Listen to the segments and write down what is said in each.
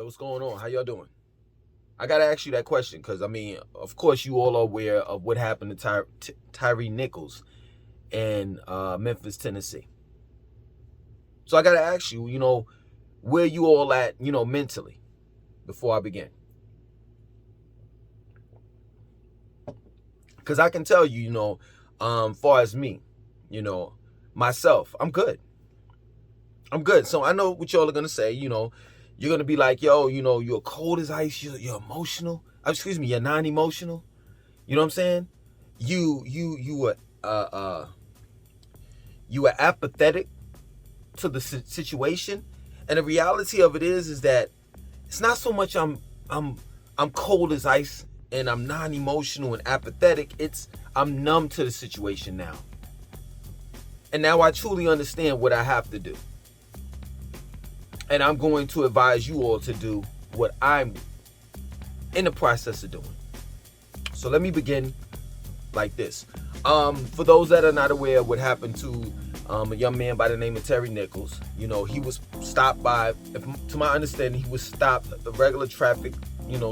Yo, what's going on? How y'all doing? I gotta ask you that question because I mean, of course, you all are aware of what happened to Tyre Nichols in Memphis, Tennessee. So I gotta ask you, where you all at, mentally, before I begin? Because I can tell you, far as me, myself, I'm good. I'm good. So I know what y'all are gonna say. You're gonna be like, yo, you're cold as ice. You're emotional. Excuse me, you're non-emotional. You know what I'm saying? You were apathetic to the situation, and the reality of it is that it's not so much I'm cold as ice and I'm non-emotional and apathetic. It's I'm numb to the situation now, and now I truly understand what I have to do. And I'm going to advise you all to do what I'm in the process of doing. So let me begin like this. For those that are not aware of what happened to a young man by the name of Tyre Nichols, he was stopped by, to my understanding, he was stopped at the regular traffic,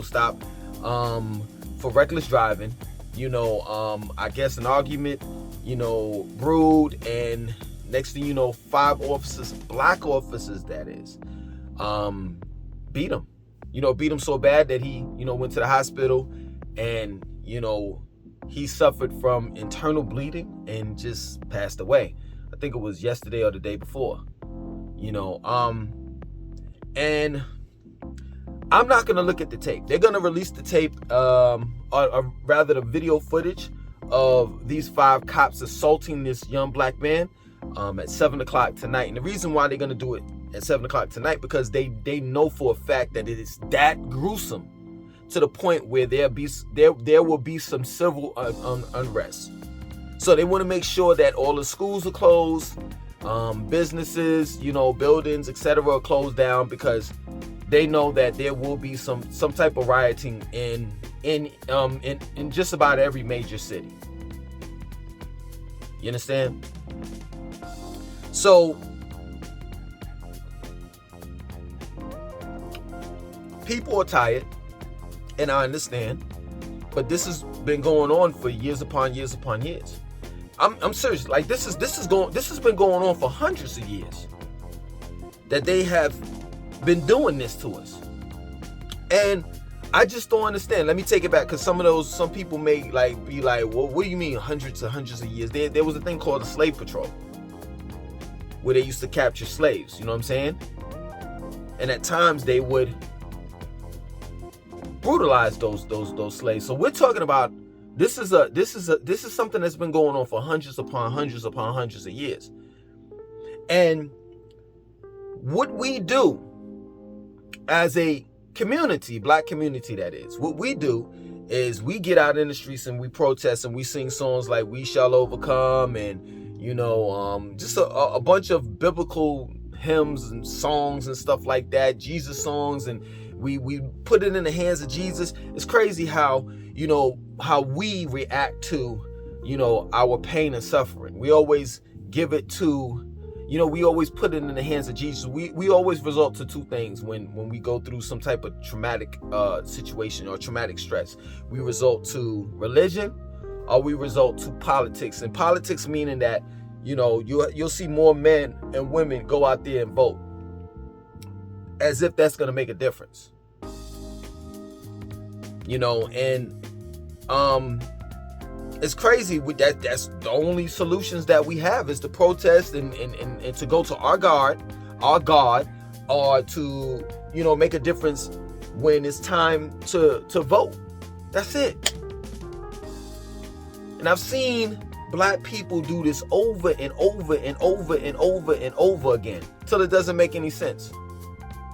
stop for reckless driving. I guess an argument, brewed, and next thing you know, 5 officers, black officers that is, beat him. Beat him so bad that he, went to the hospital, and, he suffered from internal bleeding and just passed away. I think it was yesterday or the day before. And I'm not gonna look at the tape. They're gonna release the tape, or rather the video footage of these 5 cops assaulting this young black man at 7 o'clock tonight. And the reason why they're going to do it at 7 o'clock tonight, because they know for a fact that it is that gruesome to the point where there will be some civil unrest. So they want to make sure that all the schools are closed, businesses, buildings, etc. are closed down, because they know that there will be some type of rioting in just about every major city. You understand? So people are tired, and I understand, but this has been going on for years upon years upon years. I'm serious. Like this has been going on for hundreds of years, that they have been doing this to us. And I just don't understand. Let me take it back, because some people may be like, well, what do you mean hundreds and hundreds of years? There was a thing called the slave patrol, where they used to capture slaves, you know what I'm saying? And at times they would brutalize those slaves. So we're talking about this is something that's been going on for hundreds upon hundreds upon hundreds of years. And what we do as a community, black community that is, what we do is we get out in the streets and we protest and we sing songs like "We Shall Overcome" and just a bunch of biblical hymns and songs and stuff like that, Jesus songs, and we put it in the hands of Jesus. It's crazy how we react to our pain and suffering. We always give it to, we always put it in the hands of Jesus. We always resort to 2 things when we go through some type of traumatic situation or traumatic stress. We resort to religion, or we resort to politics. And politics meaning that you'll see more men and women go out there and vote, as if that's going to make a difference. It's crazy with that. That's the only solutions that we have, is to protest and to go to our God, or to make a difference when it's time to vote. That's it. And I've seen black people do this over and over and over and over and over again, till it doesn't make any sense.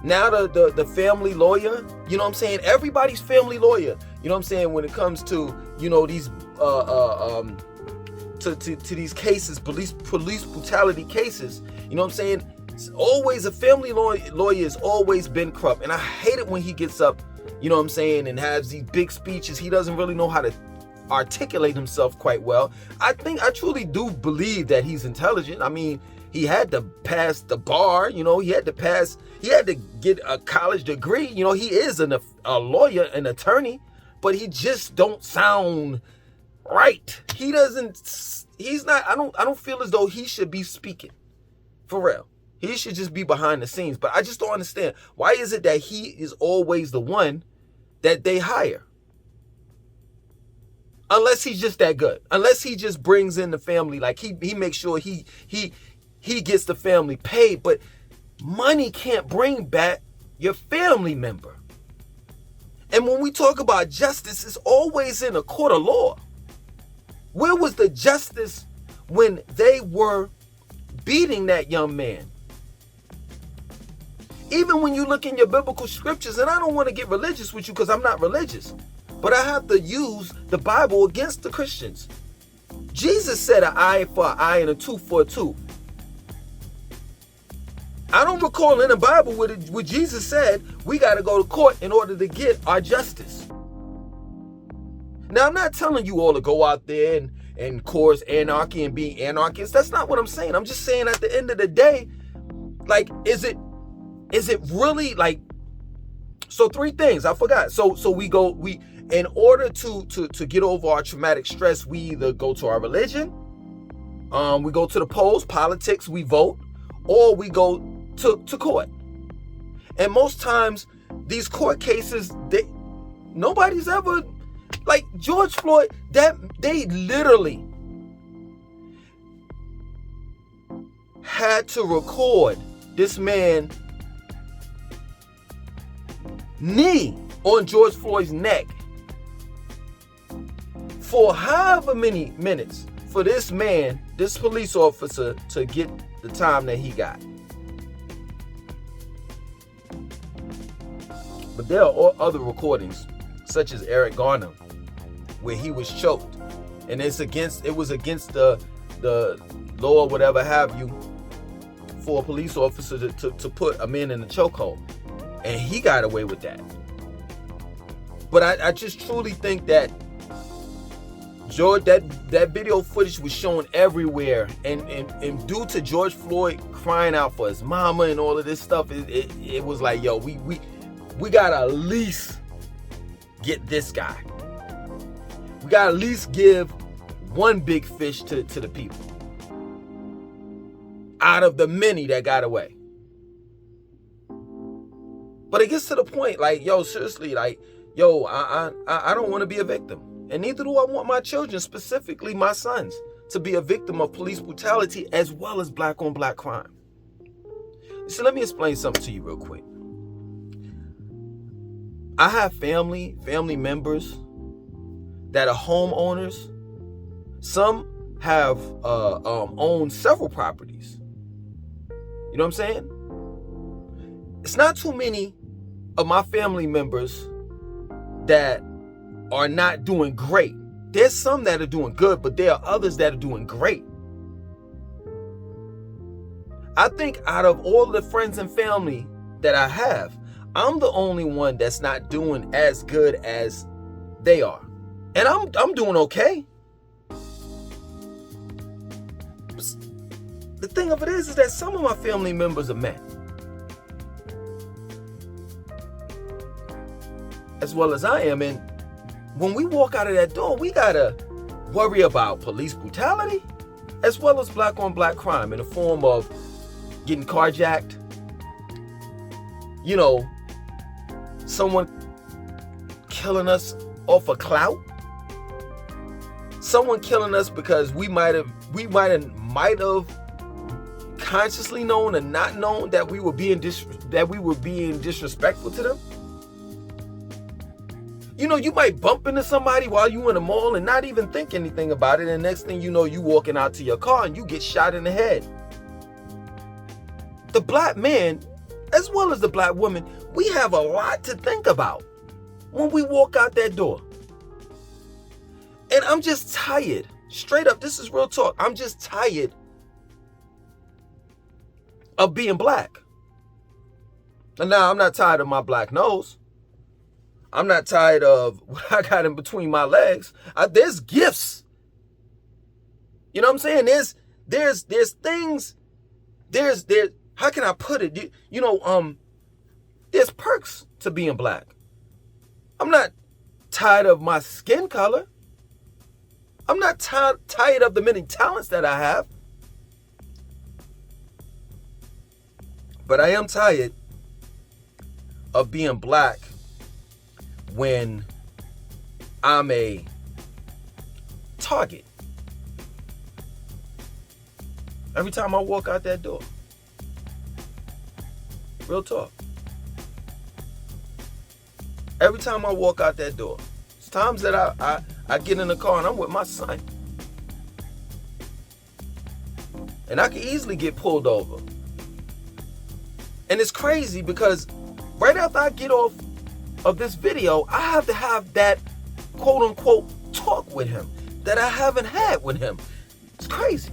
Now the family lawyer, you know what I'm saying? Everybody's family lawyer, you know what I'm saying, when it comes to, these to these cases, police brutality cases, you know what I'm saying? It's always a family lawyer has always been corrupt. And I hate it when he gets up, you know what I'm saying, and has these big speeches. He doesn't really know how to articulate himself quite well. I truly do believe that he's intelligent. I mean, he had to pass the bar, he had to get a college degree. He is a lawyer, an attorney, but he just don't sound right. He's not, I don't feel as though he should be speaking. For real. He should just be behind the scenes. But I just don't understand. Why is it that he is always the one that they hire? Unless he's just that good. Unless he just brings in the family. Like he makes sure he gets the family paid. But money can't bring back your family member. And when we talk about justice, it's always in a court of law. Where was the justice when they were beating that young man? Even when you look in your biblical scriptures, and I don't want to get religious with you because I'm not religious, but I have to use the Bible against the Christians. Jesus said an eye for an eye and a tooth for a tooth. I don't recall in the Bible what Jesus said we got to go to court in order to get our justice. Now, I'm not telling you all to go out there and cause anarchy and be anarchists. That's not what I'm saying. I'm just saying at the end of the day, like, is it really like, so three things I forgot. So we in order to get over our traumatic stress, we either go to our religion, we go to the polls, politics, we vote, or we go to court. And most times these court cases, nobody's ever, like George Floyd, that they literally had to record this man knee on George Floyd's neck for however many minutes for this man, this police officer, to get the time that he got. But there are other recordings, such as Eric Garner, where he was choked, and it was against the law or whatever have you for a police officer to put a man in a chokehold, and he got away with that. But I just truly think that George, that video footage was shown everywhere, and due to George Floyd crying out for his mama and all of this stuff, it was like, yo, we gotta at least get this guy. We gotta at least give one big fish to the people out of the many that got away. But it gets to the point, like, yo, seriously, like, yo, I don't want to be a victim. And neither do I want my children, specifically my sons, to be a victim of police brutality as well as black on black crime. So let me explain something to you real quick. I have family members that are homeowners. Some have owned several properties. You know what I'm saying? It's not too many of my family members that are not doing great. There's some that are doing good, but there are others that are doing great. I think out of all the friends and family that I have, I'm the only one that's not doing as good as they are. And I'm doing okay. The thing of it is that some of my family members are men, as well as I am. And when we walk out of that door, we gotta worry about police brutality as well as black on black crime in the form of getting carjacked, someone killing us off of clout, someone killing us because we might have consciously known and not known that we were being disrespectful to them. You might bump into somebody while you in the mall and not even think anything about it, and next thing you know, you walking out to your car and you get shot in the head. The black man, as well as the black woman, we have a lot to think about when we walk out that door. And I'm just tired. Straight up, this is real talk. I'm just tired of being black. And now I'm not tired of my black nose. I'm not tired of what I got in between my legs. There's gifts. You know what I'm saying? There's things there's how can I put it? There's perks to being black. I'm not tired of my skin color. I'm not tired of the many talents that I have. But I am tired of being black when I'm a target. Every time I walk out that door. Real talk. Every time I walk out that door. It's times that I get in the car and I'm with my son. And I can easily get pulled over. And it's crazy because right after I get off of this video, I have to have that quote unquote talk with him that I haven't had with him. It's crazy.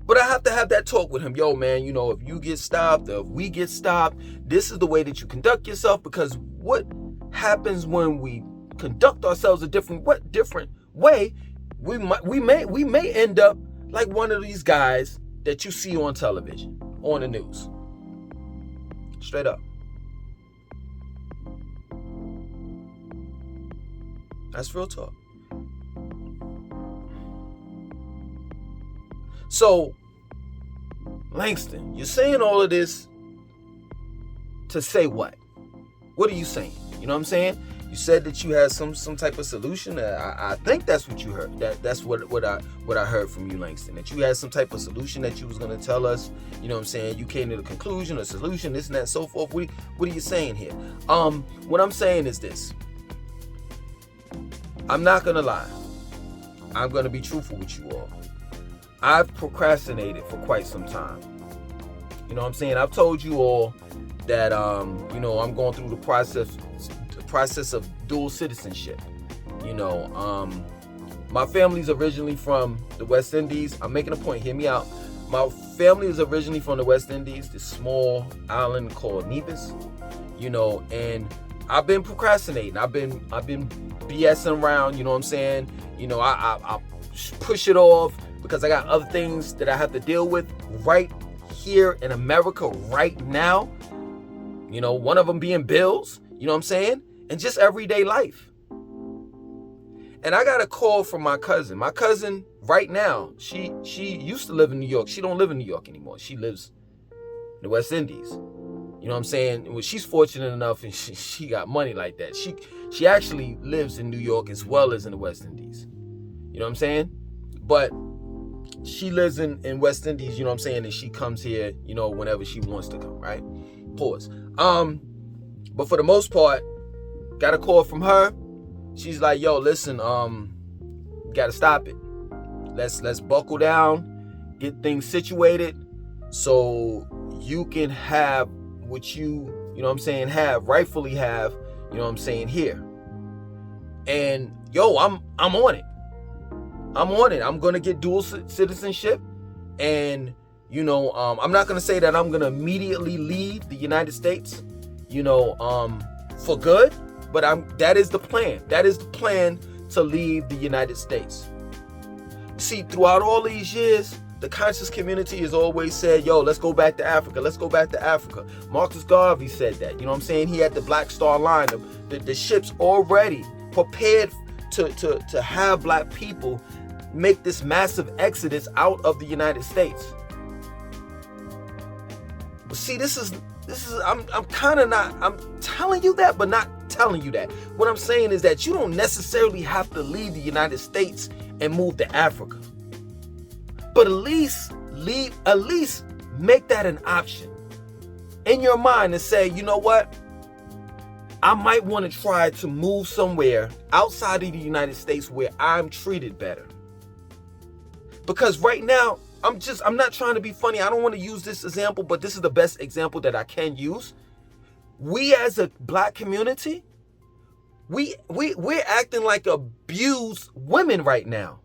But I have to have that talk with him. Yo, man, if you get stopped, or if we get stopped, this is the way that you conduct yourself, because what happens when we conduct ourselves a different way, we may end up like one of these guys that you see on television, on the news. Straight up. That's real talk. So, Langston, you're saying all of this to say what? What are you saying? You know what I'm saying? You said that you had some type of solution. I think that's what you heard. That's what I heard from you, Langston. That you had some type of solution that you was gonna tell us. You know what I'm saying? You came to the conclusion, a solution, this and that, so forth. What are you saying here? What I'm saying is this. I'm not gonna lie. I'm gonna be truthful with you all. I've procrastinated for quite some time. You know what I'm saying? I've told you all that I'm going through the process of dual citizenship. My family's originally from the West Indies. I'm making a point, hear me out. My family is originally from the West Indies, this small island called Nevis. And I've been procrastinating. I've been BSing around, you know what I'm saying? I push it off because I got other things that I have to deal with right here in America right now. One of them being bills, you know what I'm saying? And just everyday life. And I got a call from my cousin. My cousin right now, she used to live in New York. She don't live in New York anymore. She lives in the West Indies. You know what I'm saying? Well, she's fortunate enough and she got money like that. She actually lives in New York as well as in the West Indies. You know what I'm saying? But she lives in West Indies, you know what I'm saying? And she comes here, whenever she wants to come, right? Pause. But for the most part, got a call from her. She's like, yo, listen, gotta stop it. Let's buckle down, get things situated so you can have what you know what I'm saying, rightfully have, you know what I'm saying, here. And yo, I'm on it. I'm gonna get dual citizenship, and I'm not gonna say that I'm gonna immediately leave the United States, for good, but that is the plan. That is the plan, to leave the United States. See, throughout all these years, the conscious community has always said, yo, let's go back to Africa. Let's go back to Africa. Marcus Garvey said that. You know what I'm saying? He had the Black Star Line, the ships already prepared to have black people make this massive exodus out of the United States. But see, this is I'm kind of not, I'm telling you that, but not telling you that. What I'm saying is that you don't necessarily have to leave the United States and move to Africa. But at least make that an option in your mind and say, you know what? I might want to try to move somewhere outside of the United States where I'm treated better. Because right now, I'm not trying to be funny. I don't want to use this example, but this is the best example that I can use. We as a black community, we're acting like abused women right now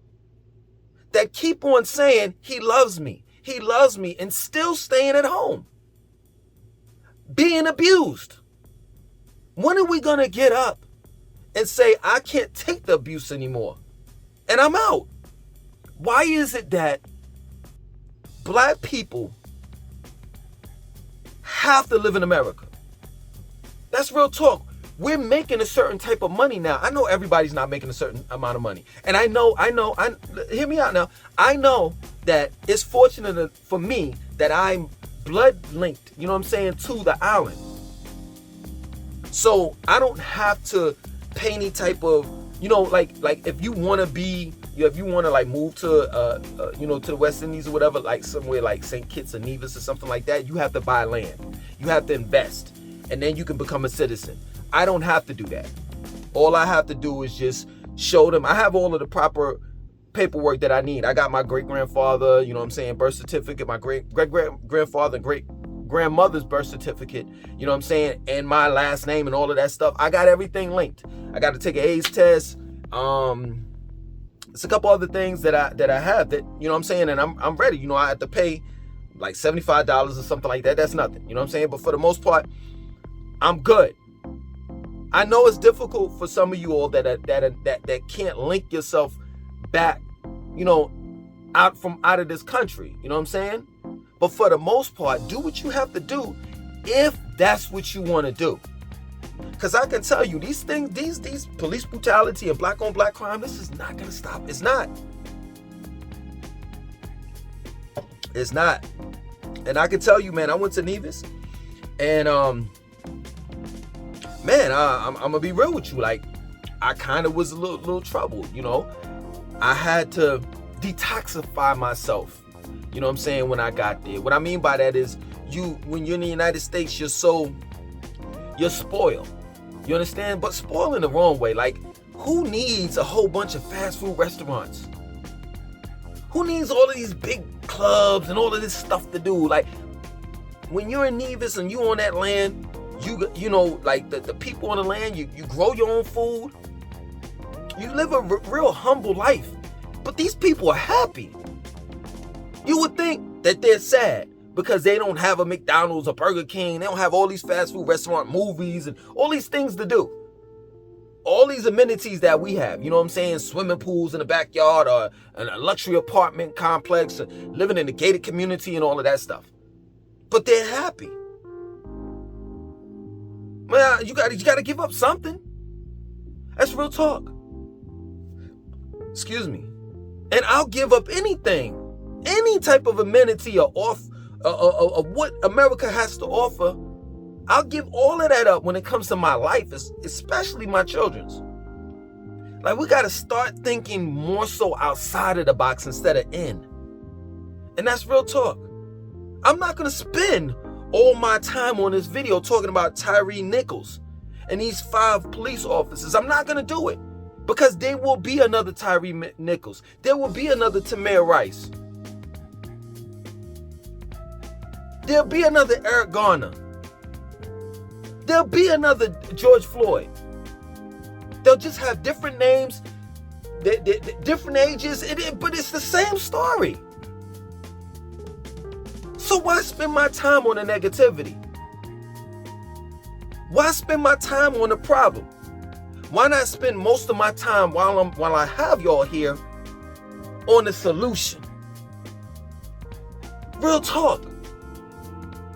that keep on saying, he loves me, and still staying at home, being abused. When are we going to get up and say, I can't take the abuse anymore and I'm out? Why is it that black people have to live in America. That's real talk. We're making a certain type of money now. I know everybody's not making a certain amount of money. And I know, hear me out now. I know that it's fortunate for me that I'm blood linked, you know what I'm saying, to the island. So I don't have to pay any type of, you know, like if you want to like move to, you know, to the West Indies or whatever, like somewhere like St. Kitts or Nevis or something like that, you have to buy land. You have to invest. And then you can become a citizen. I don't have to do that. All I have to do is just show them. I have all of the proper paperwork that I need. I got my great-grandfather, you know what I'm saying, birth certificate, my great-grandfather and great-grandmother's birth certificate, you know what I'm saying, and my last name and all of that stuff. I got everything linked. I got to take an AIDS test. It's a couple other things that I have that, you know what I'm saying, and I'm ready. You know, I have to pay like $75 or something like that. That's nothing, you know what I'm saying? But for the most part, I'm good. I know it's difficult for some of you all that can't link yourself back, you know, out of this country. You know what I'm saying? But for the most part, do what you have to do if that's what you want to do. Because I can tell you, these things, these police brutality and black on black crime, this is not going to stop. It's not. It's not. And I can tell you, man, I went to Nevis and man, I'm gonna be real with you. Like, I kind of was a little troubled, you know. I had to detoxify myself, you know what I'm saying, when I got there. What I mean by that is, when you're in the United States, you're spoiled. You understand? But spoiled in the wrong way. Like, who needs a whole bunch of fast food restaurants? Who needs all of these big clubs and all of this stuff to do? Like, when you're in Nevis and you on that land, you know, like the people on the land, you grow your own food. You live a real humble life. But these people are happy. You would think that they're sad because they don't have a McDonald's or Burger King. They don't have all these fast food restaurant, movies, and all these things to do. All these amenities that we have, you know what I'm saying? Swimming pools in the backyard, or a luxury apartment complex, living in a gated community and all of that stuff. But they're happy. Man, you got to give up something. That's real talk. Excuse me. And I'll give up anything, any type of amenity or what America has to offer. I'll give all of that up when it comes to my life, especially my children's. Like, we got to start thinking more so outside of the box instead of in. And that's real talk. I'm not going to spend all my time on this video talking about Tyre Nichols and these 5 police officers. I'm not going to do it because there will be another Tyre Nichols. There will be another Tamir Rice. There'll be another Eric Garner. There'll be another George Floyd. They'll just have different names, different ages, but it's the same story. So why spend my time on the negativity? Why spend my time on the problem? Why not spend most of my time while I have y'all here on the solution? Real talk.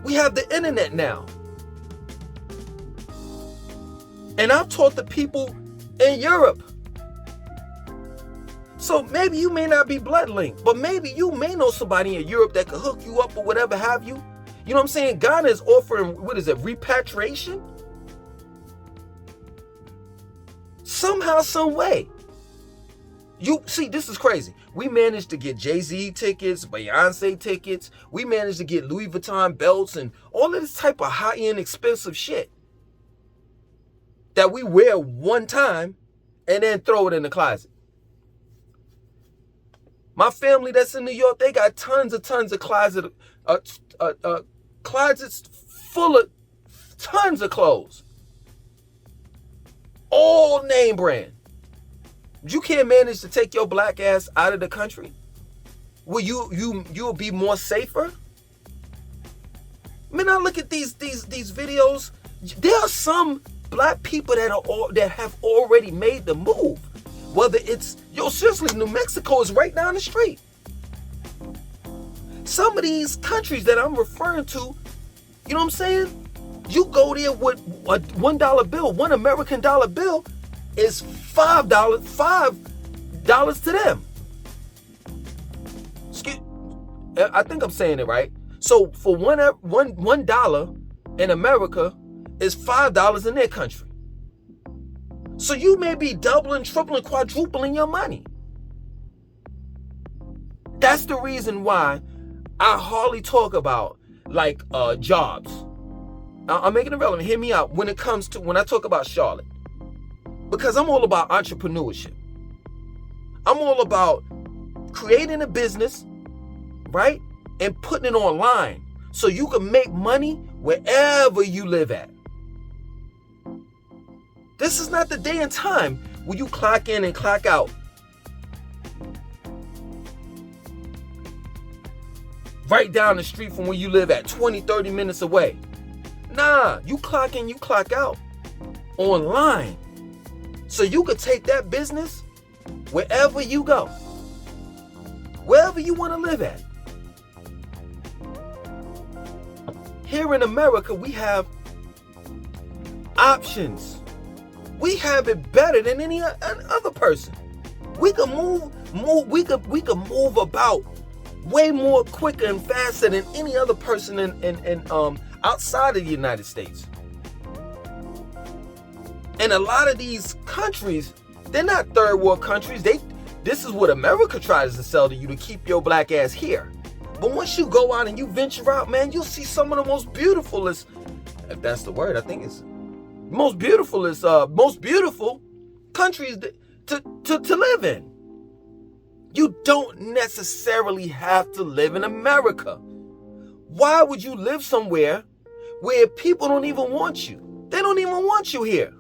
We have the internet now. And I've taught the people in Europe. So maybe you may not be blood linked, but maybe you may know somebody in Europe that could hook you up or whatever have you. You know what I'm saying? Ghana is offering, repatriation? Somehow, some way. You see, this is crazy. We managed to get Jay-Z tickets, Beyonce tickets. We managed to get Louis Vuitton belts and all of this type of high-end expensive shit that we wear one time and then throw it in the closet. My family that's in New York, they got tons of closets full of tons of clothes. All name brand. You can't manage to take your black ass out of the country? Will you'll be more safer? Man, I look at these videos. There are some black people that have already made the move. Whether it's, seriously, New Mexico is right down the street. Some of these countries that I'm referring to, you know what I'm saying? You go there with a $1 bill, one American dollar bill is $5 to them. I think I'm saying it right. So for $1 in America is $5 in their country. So you may be doubling, tripling, quadrupling your money. That's the reason why I hardly talk about like jobs. I'm making it relevant. Hear me out when I talk about Charlotte. Because I'm all about entrepreneurship. I'm all about creating a business, right? And putting it online so you can make money wherever you live at. This is not the day and time where you clock in and clock out. Right down the street from where you live at, 20, 30 minutes away. Nah, you clock in, you clock out online. So you could take that business wherever you go. Wherever you want to live at. Here in America, we have options. We have it better than any other person. We can we can move about way more quicker and faster than any other person in outside of the United States. And a lot of these countries, they're not third world countries. This is what America tries to sell to you to keep your black ass here. But once you go out and you venture out, man, you'll see some of the most beautifulest, if that's the word, I think it's most beautiful countries to live in. You don't necessarily have to live in America. Why would you live somewhere where people don't even want you? They don't even want you here.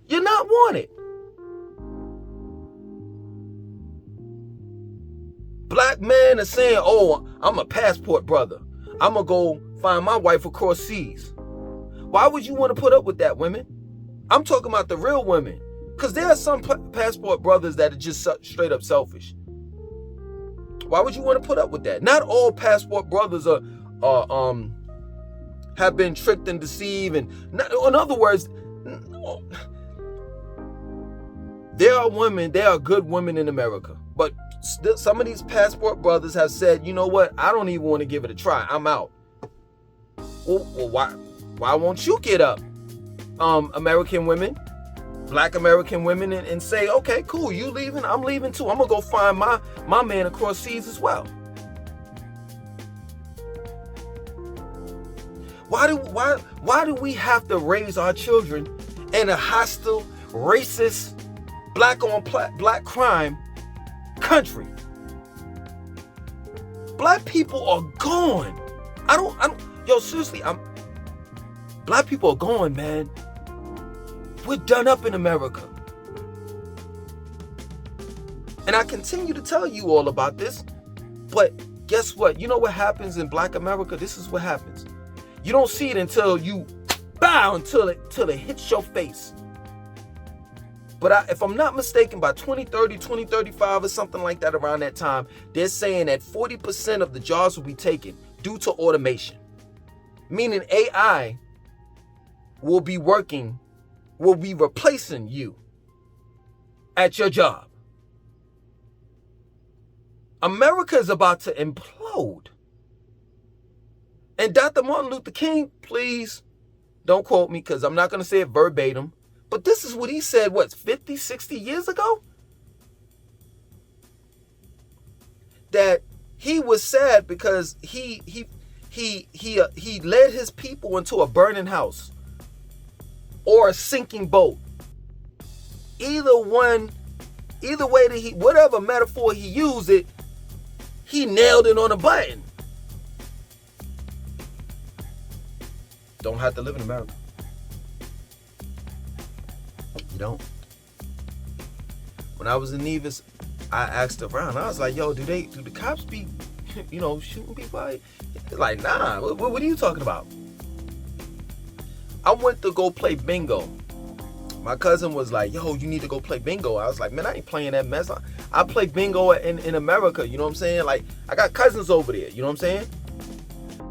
You're not wanted. Black men are saying, oh, I'm a passport brother. I'm going to go find my wife across seas. Why would you want to put up with that, women? I'm talking about the real women. Because there are some passport brothers that are just straight up selfish. Why would you want to put up with that? Not all passport brothers have been tricked and deceived. And in other words, there are good women in America. But some of these passport brothers have said, you know what? I don't even want to give it a try. I'm out. Well, why won't you get up, American women, black American women, and say, okay, cool, you leaving? I'm leaving too. I'm going to go find my man across seas as well. Why do we have to raise our children in a hostile, racist, black on black crime country? Black people are gone. Seriously, black people are gone, man. We're done up in America. And I continue to tell you all about this, but guess what? You know what happens in black America? This is what happens. You don't see it until it hits your face. But if I'm not mistaken, by 2030, 2035 or something like that, around that time, they're saying that 40% of the jobs will be taken due to automation. Meaning AI will be replacing you at your job. America is about to implode. And Dr. Martin Luther King, please don't quote me because I'm not going to say it verbatim. But this is what he said, 50, 60 years ago? That he was sad because he led his people into a burning house or a sinking boat. Either way that whatever metaphor he used it, he nailed it on a button. Don't have to live in America. You don't. When I was in Nevis, I asked around. I was like, yo, do the cops be, shooting people out? Like, nah, what are you talking about? I went to go play bingo. My cousin was like, yo, you need to go play bingo. I was like, man, I ain't playing that mess. I play bingo in America, you know what I'm saying? Like, I got cousins over there, you know what I'm saying?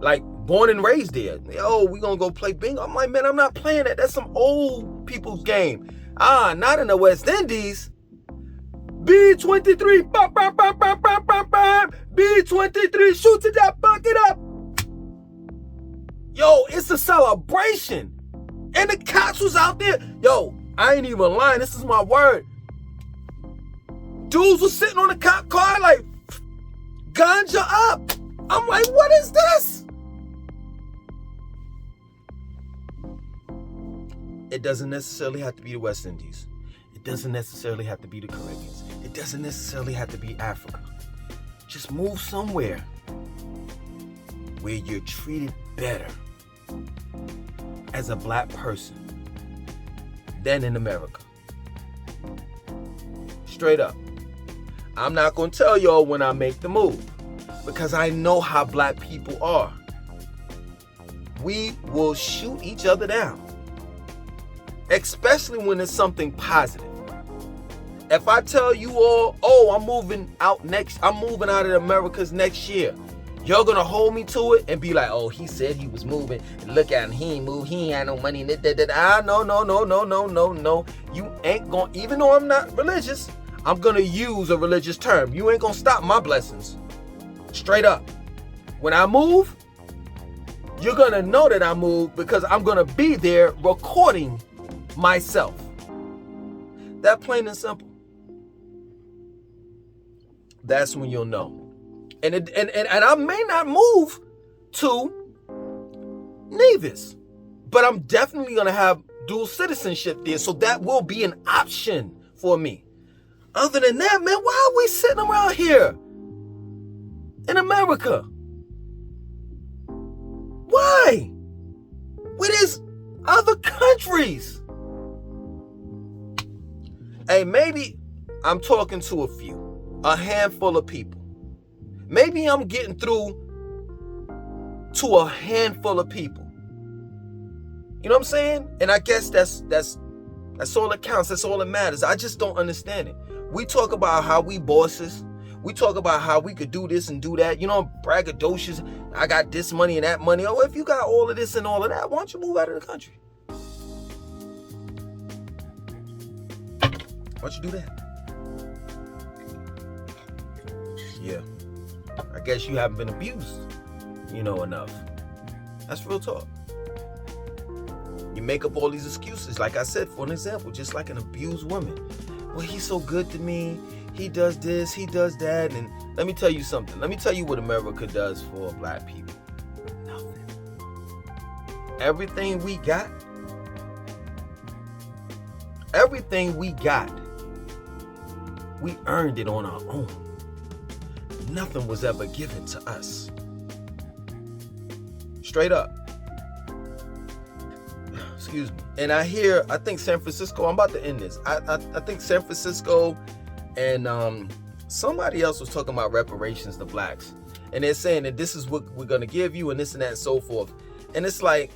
Like, born and raised there. Yo, we gonna go play bingo. I'm like, man, I'm not playing that. That's some old people's game. Not in the West Indies. B23, bam, bam, bam, bam, bam, bam, bam. B23, shoot to that, bucket up. Yo, it's a celebration. And the cops was out there. Yo, I ain't even lying. This is my word. Dudes was sitting on the cop car like, ganja up. I'm like, what is this? It doesn't necessarily have to be the West Indies. It doesn't necessarily have to be the Caribbean. It doesn't necessarily have to be Africa. Just move somewhere where you're treated better as a black person than in America. Straight up. I'm not going to tell y'all when I make the move because I know how black people are. We will shoot each other down, especially when it's something positive. If I tell you all, oh, I'm moving out of the Americas next year, you're gonna hold me to it and be like, oh, he said he was moving. Look at him, he ain't moved, he ain't had no money. No. You ain't gonna, even though I'm not religious, I'm gonna use a religious term. You ain't gonna stop my blessings. Straight up. When I move, you're gonna know that I moved because I'm gonna be there recording myself. That plain and simple. That's when you'll know. And I may not move to Nevis, but I'm definitely gonna have dual citizenship there, so that will be an option for me. Other than that, man, why are we sitting around here in America? Why? With these other countries? Hey, maybe I'm talking to a handful of people. Maybe I'm getting through to a handful of people. You know what I'm saying? And I guess that's all that counts. That's all that matters. I just don't understand it. We talk about how we bosses. We talk about how we could do this and do that. You know, braggadocious. I got this money and that money. Oh, if you got all of this and all of that, why don't you move out of the country? Why don't you do that? Yeah. I guess you haven't been abused, enough. That's real talk. You make up all these excuses. Like I said, for an example, just like an abused woman. Well, he's so good to me. He does this, he does that. And let me tell you something. Let me tell you what America does for black people. Nothing. Everything we got, we earned it on our own. Nothing was ever given to us. Straight up. Excuse me. And I think San Francisco, I'm about to end this. I think San Francisco and somebody else was talking about reparations to blacks. And they're saying that this is what we're going to give you and this and that and so forth. And it's like,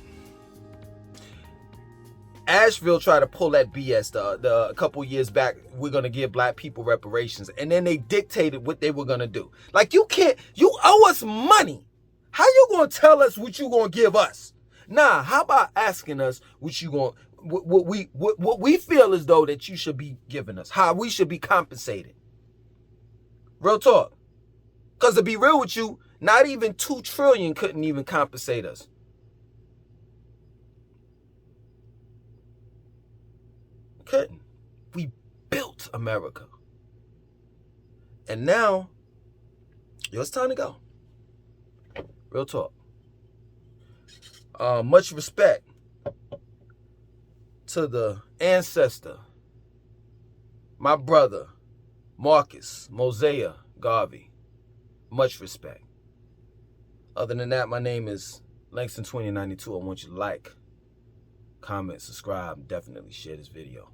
Asheville tried to pull that BS a couple years back. We're going to give black people reparations. And then they dictated what they were going to do. Like, you owe us money. How you going to tell us what you going to give us? Nah, how about asking us what we feel as though that you should be giving us, how we should be compensated. Real talk. Because to be real with you, not even $2 trillion couldn't even compensate us. Couldn't. We built America. And now, it's time to go. Real talk. Much respect to the ancestor, my brother, Marcus Mosiah Garvey. Much respect. Other than that, my name is Langston 2092. I want you to like, comment, subscribe, definitely share this video.